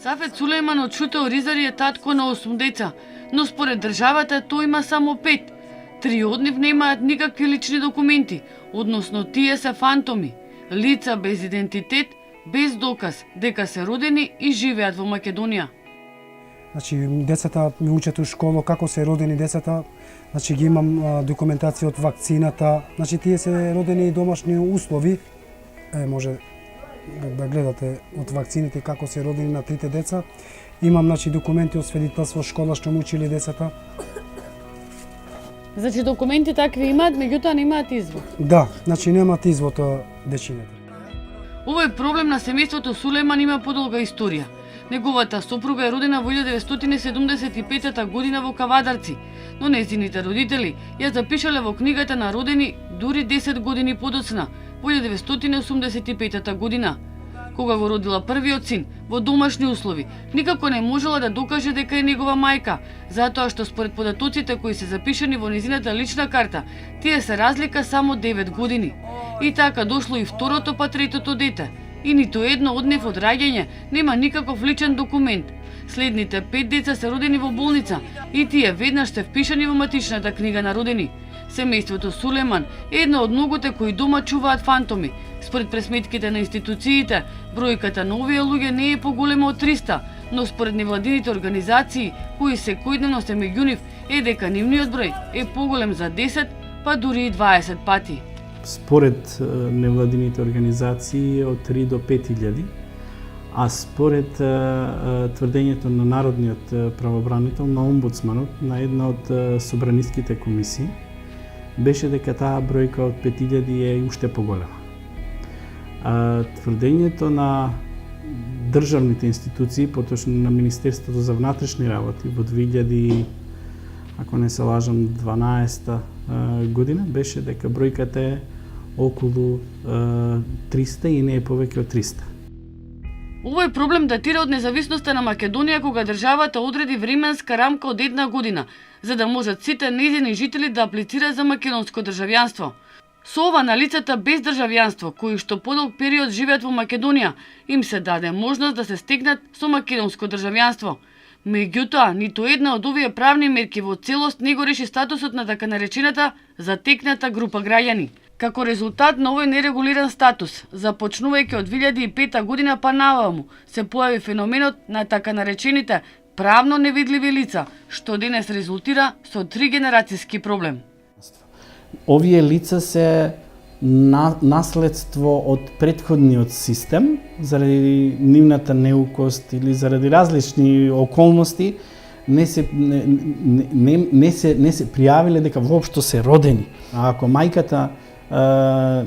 Сафет Сулејман од Шутео Ризари е татко на 8 деца, но според државата тој има само 5. 3 од нив немаат никакви лични документи, односно тие се фантоми, лица без идентитет, без доказ дека се родени и живеат во Македонија. Значи, децата ми учат у школа како се родени децата, значи ги имам документација од вакцината, значи тие се родени домашни услови, може да гледате од вакцините како се родени на трите деца. Имам значи документи од свидетелство школа што му учили децата. Значи документи такви имаат, меѓутоа немаат извод. Да, значи немаат извод дечината. Овој проблем на семејството Сулејман има подолга историја. Неговата сопруга е родена во 1975 година во Кавадарци, но нејзините родители ја запишале во книгата на родени дури 10 години подоцна, во 1985 година. Кога го родила првиот син во домашни услови, никако не можела да докаже дека е негова мајка, затоа што според податоците кои се запишани во незината лична карта, тие се разлика само 9 години. И така дошло и второто па третото дете, и ниту едно од нив од раѓање нема никаков личен документ. Следните 5 деца се родени во болница и тие веднаш се впишани во матичната книга на родени. Семејството Сулејман е едно од многуте кои дома чуваат фантоми. Според пресметките на институциите, бројката на овие луѓе не е поголема од 300, но според невладините организации, кои секојдневно се меѓу нив, е дека нивниот број е поголем за 10, па дури и 20 пати. Според невладините организации од 3 до 5.000, а според тврдењето на Народниот правобранител, на омбудсманот, на една од собраниските комисии, беше дека таа бројка од 5.000 е уште поголема. Тврдењето на државните институции, поточно на Министерството за внатрешни работи во 2000, ако не се лажам, 12 година, беше дека бројката е околу 300 и не е повеќе од 300. Овој проблем датира од независноста на Македонија, кога државата одреди временска рамка од 1 година, за да можат сите нејзини жители да аплицираат за македонско државјанство. Со ова на лицата без државјанство, кои што подолг период живеат во Македонија, им се даде можност да се стекнат со македонско државјанство. Меѓутоа, ниту една од овие правни мерки во целост не го реши статусот на така наречената затекната група граѓани. Како резултат на овој нерегулиран статус, започнувајќи од 2005 година па наваму, се појави феноменот на така наречените правно невидливи лица, што денес резултира со 3 генерацијски проблем. Овие лица се наследство од претходниот систем, заради нивната неукост или заради различни околности, не се пријавиле дека воопшто се родени. А ако мајката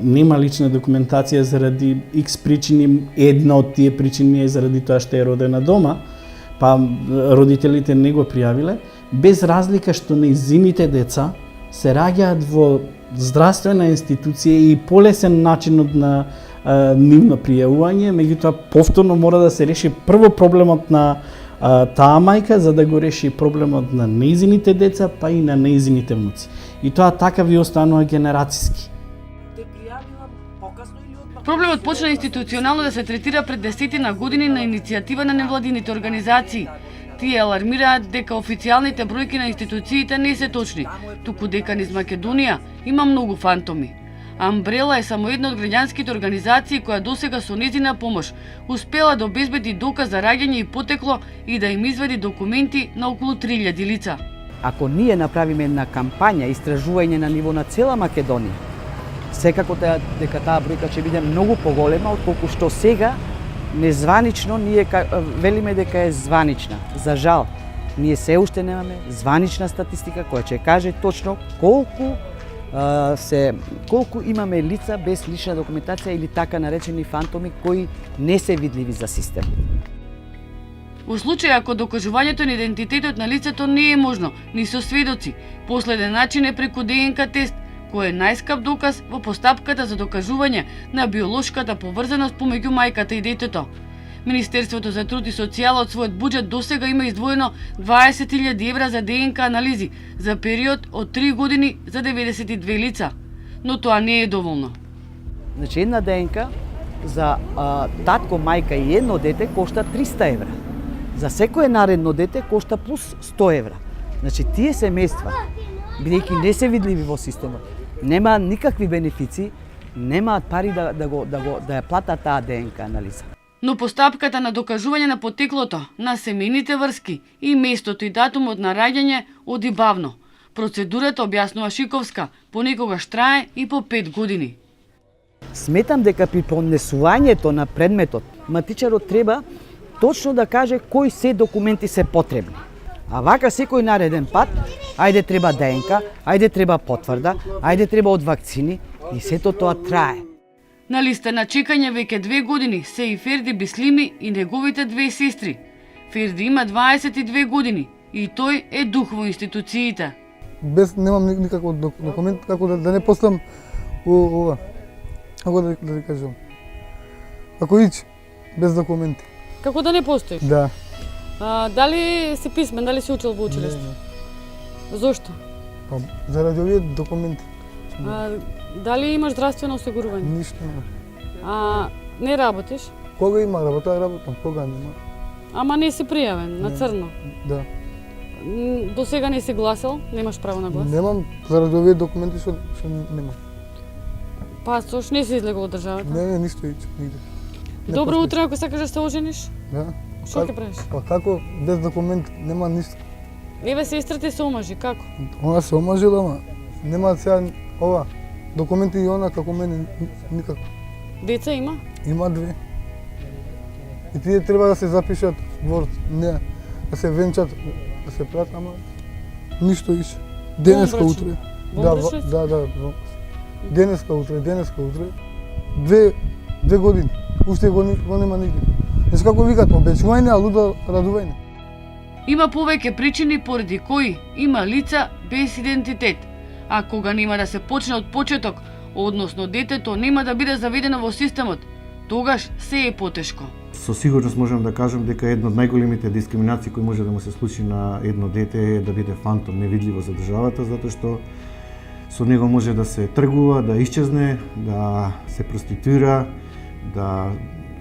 нема лична документација заради X причини, една од тие причини е заради тоа што е родена дома, па родителите не го пријавиле, без разлика што нејзините деца се раѓаат во здравствена институција и полесен начинот на нивно пријавување, меѓутоа повторно мора да се реши прво проблемот на таа мајка, за да го реши проблемот на нејзините деца, па и на нејзините внуци. И тоа така ви останува генерацијски. Проблемот почна институционално да се третира пред 10 години на иницијатива на невладините организации. Тие алармираат дека официјалните бројки на институциите не се точни, туку дека низ Македонија има многу фантоми. Амбрела е само една од граѓанските организации која досега со нејзина помош успела да обезбеди доказ за раѓање и потекло и да им извади документи на околу 3000 лица. Ако ние направиме една кампања, истражување на ниво на цела Македонија, секако дека таа бројка ќе биде многу поголема отколку што сега незванично ние велиме дека е званична. За жал, ние се уште немаме званична статистика која ќе каже точно колку имаме лица без лична документација или така наречени фантоми кои не се видливи за систем. Во случај ако докажувањето на идентитетот на лицето не е можно ни со сведоци, последен начин е преку ДНК тест, кој е најскап доказ во постапката за докажување на биолошката поврзаност помеѓу мајката и детето. Министерството за труд и социјала од својот буџет досега има издвоено 20.000 евра за ДНК анализи за период од 3 години за 92 лица, но тоа не е доволно. Значи една ДНК за татко, мајка и едно дете кошта 300 евра. За секое наредно дете кошта плюс 100 евра. Значи тие семејства, бидејќи не се видливи во системот, немаат никакви бенефици, немаат пари да ја платат таа ДНК анализа. Но постапката на докажување на потеклото на семејните врски и местото и датумот на раѓање оди бавно. Процедурата, објаснува Шиковска, понекогаш трае и по 5 години. Сметам дека при поднесувањето на предметот, матичарот треба точно да каже кои се документи се потребни. А вака секој нареден пат, ајде треба ДНК, ајде треба потврда, ајде треба од вакцини и сето тоа трае. На листа на чекање веќе 2 години се и Ферди Бислими и неговите 2 сестри. Ферди има 22 години и тој е дух во институциите. Без немам никаков документ како да не постам ова. Како да ви кажам. Ако ич без документи. Како да не постоиш? Да. Дали си писмен, дали си учил во училиште? Зошто? Па заради овие документи. Дали имаш здравствено осигурување? Ништо нема. Не работиш? Кога има работа, работам, кога нема. Ама не си пријавен на црно. Да. До сега не си гласал, немаш право на глас. Немам заради овие документи што немам. Пасош, не си излегол од државата. Не, ништо ич, нигде. Добро утро, ако сакаш да се ожениш? Да. Што ќе правиш? Па како без документ нема ништо. Еве сестра ти се омажи, како? Она се омажила, ама нема сега ова документи и она како мене никако. Деца има? Има 2. И тие треба да се запишат во не, да се венчат, да се прат, ама ништо ише. Денеска утре. Да. Денеска утре. 2 години. Уште го нема нигде. Знаеш како викат, обечување, а лудо радување. Има повеќе причини поради кои има лица без идентитет, а кога нема да се почне од почеток, односно детето нема да биде заведено во системот, тогаш се е потешко. Со сигурност можам да кажам дека една од најголемите дискриминации кои може да му се случи на едно дете е да биде фантом, невидливо за државата, затоа што со него може да се тргува, да исчезне, да се проституира, да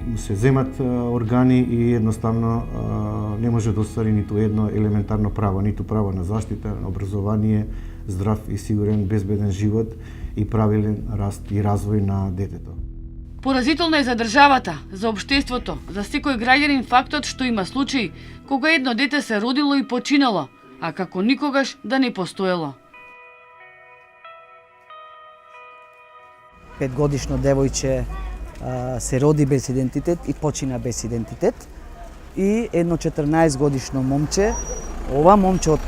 му се земат органи и едноставно не може да оствари ниту едно елементарно право, ниту право на заштита, на образование, здрав и сигурен, безбеден живот и правилен раст и развој на детето. Поразително е за државата, за општеството, за секој граѓанин фактот што има случаи кога едно дете се родило и починало, а како никогаш да не постоело. 5-годишно девојче се роди без идентитет и почина без идентитет. И едно 14-годишно момче, ова момче од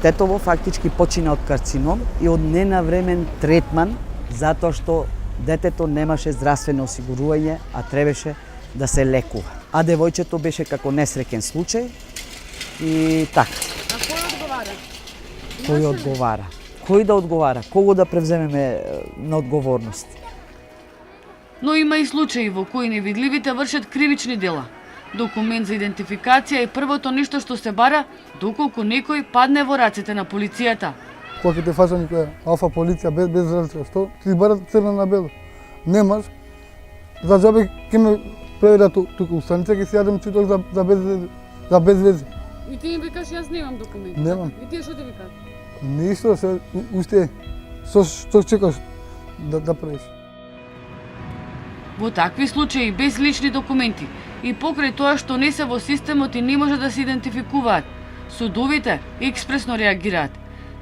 Тетово фактички почина од карцином и од ненавремен третман затоа што детето немаше здравствено осигурување, а требаше да се лекува. А девојчето беше како несреќен случај и така. А кој одговара? Кој одговара? Кој да одговара? Кого да превземеме на одговорност? Но има и случаи во кои невидливите вршат кривични дела. Документ за идентификација е првото нешто што се бара доколку некој падне во рацете на полицијата. Кога ќе те фаќа некоја алфа полиција без разлика, што ти барат црна на бело. Немаш, за џабе ќе ме преведат тука у станица, ќе си јадам чуток за без вези. И ти им викаш јас немам документ. Немам. И тие што ти викаат? Ништо, се уште што чекаш да правиш. Во такви случаи без лични документи и покрај тоа што не се во системот и не може да се идентификуваат, судовите експресно реагираат.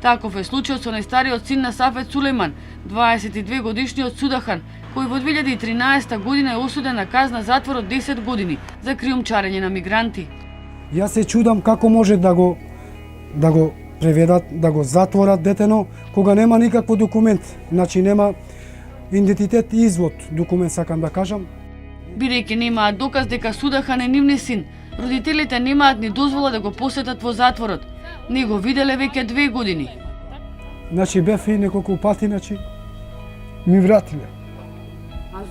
Таков е случајот со најстариот син на Сафет Сулејман, 22 годишниот судахан, кој во 2013 година е осуден на казна затвор од 10 години за криумчарење на мигранти. Јас се чудам како може да го преведат, да го затворат детено, кога нема никакво документ, значи нема идентитет и извод, документ сакам да кажам. Бидејќи немаат доказ дека судахан е нивни син, родителите немаат ни дозвола да го посетат во затворот. Не го виделе веќе 2 години. Значи бев и неколку пати, значи ми вратиле. А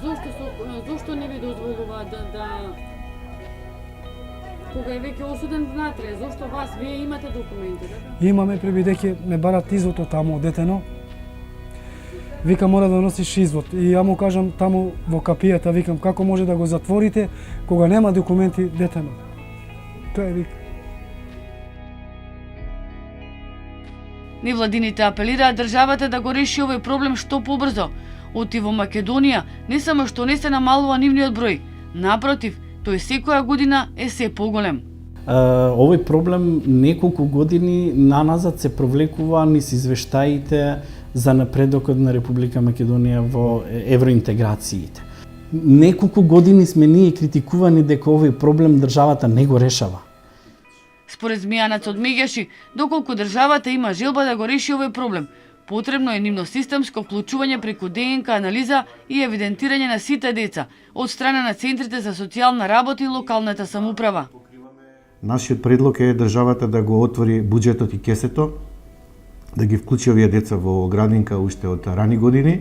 зошто не ви дозволуваат да кога е веќе осуден внатре, зошто вас вие имате документи, така? Имаме пребидејќи ме барат извод од таму од детено. Вика мора да носиш извод. И ја му кажам таму во капијата, викам како може да го затворите кога нема документи детено. Тоа е вик. Невладините апелираат државата да го реши овој проблем што побрзо. Оти во Македонија не само што не се намалува нивниот број, напротив, тој секоја година е се поголем. Овој проблем неколку години наназад се провлекува низ извештаите за напредокот на Република Македонија во евроинтеграциите. Неколку години сме ние критикувани дека овој проблем државата не го решава. Според Змијанац одмеѓаши, доколку државата има желба да го реши овој проблем, потребно е нивно системско вклучување преку ДНК анализа и евидентирање на сите деца од страна на центрите за социјална работа и локалната самоуправа. Нашиот предлог е државата да го отвори буџетот и кесето, да ги вклучи овие деца во градинка уште од рани години,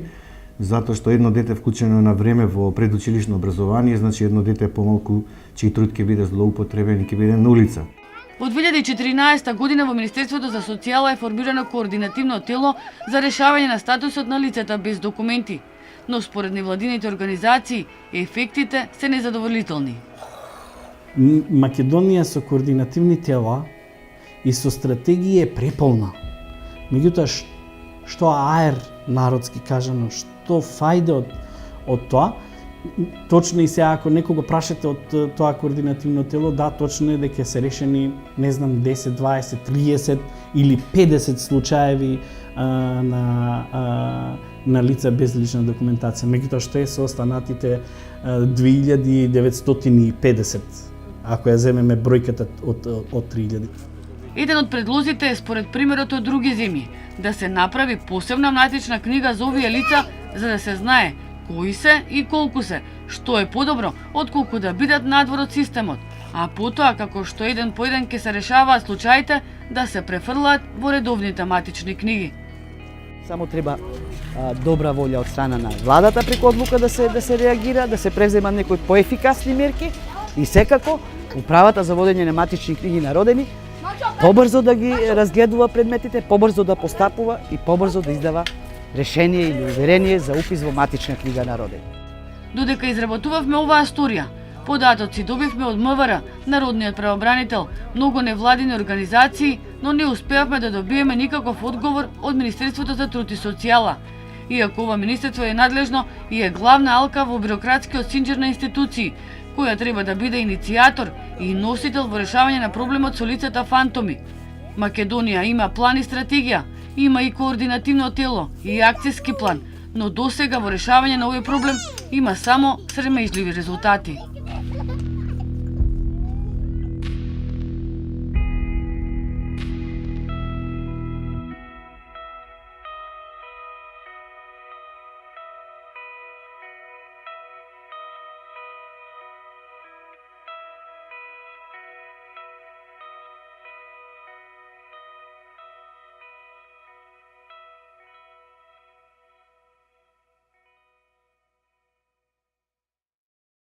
затоа што едно дете вклучено на време во предучилишно образование, значи едно дете помалку чиј труд ќе биде злоупотребен и ќе биде на улица. Во 2014 година во Министерството за социјала е формирано координативно тело за решавање на статусот на лицата без документи, но според невладините организации ефектите се незадоволителни. Македонија со координативни тела и со стратегија е преполна. Меѓутоа, што аер народски кажано, што фајде од тоа, точно и сега ако некого прашате од тоа координативно тело, да, точно е дека се решени, не знам, 10, 20, 30 или 50 случаеви на лица без лична документација. Меѓутоа, што е со останатите 2950, ако ја земеме бројката од 3000. Еден од предлозите е според примерот од други земји, да се направи посебна матична книга за овие лица, за да се знае кои се и колку се, што е подобро, отколку да бидат надвор од системот, а потоа, како што еден по еден ќе се решаваат случаите, да се префрлаат во редовните матични книги. Само треба добра волја од страна на владата преку одлука да се реагира, да се превземат некои поефикасни мерки и секако управата за водење на матични книги на родени побрзо да ги разгледува предметите, побрзо да постапува и побрзо да издава решение или уверение за упис во матична книга на родени. Додека изработувавме оваа сторија, податоци добивме од МВР, Народниот правобранител, многу невладини организации, но не успеавме да добиеме никаков одговор од Министерството за труд и социјала. Иако ова министерство е надлежно и е главна алка во бирократскиот синџир на институции, која треба да биде иницијатор и носител во решавање на проблемот со лицата фантоми. Македонија има план и стратегија, има и координативно тело и акцијски план, но досега во решавање на овој проблем има само срамежливи резултати.